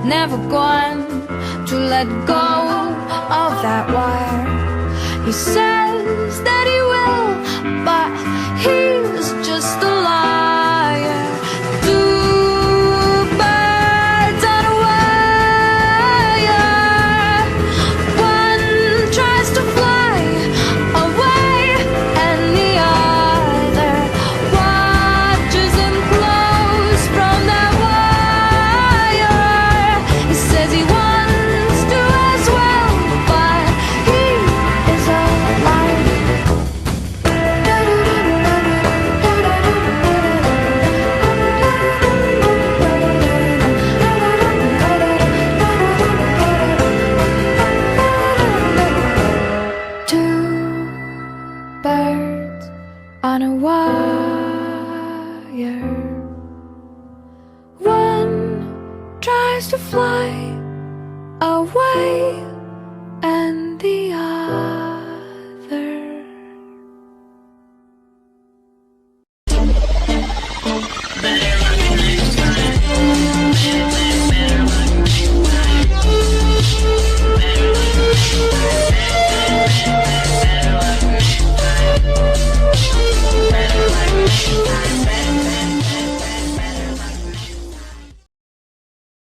never going to let go of that wire. He says that he will, but he's just a liar. Two birds on a wire. One tries to fly away, and the other watches him close from that wire. He says he wants to as well, but he is a liar. Two birds on a wire. One tries to fly away,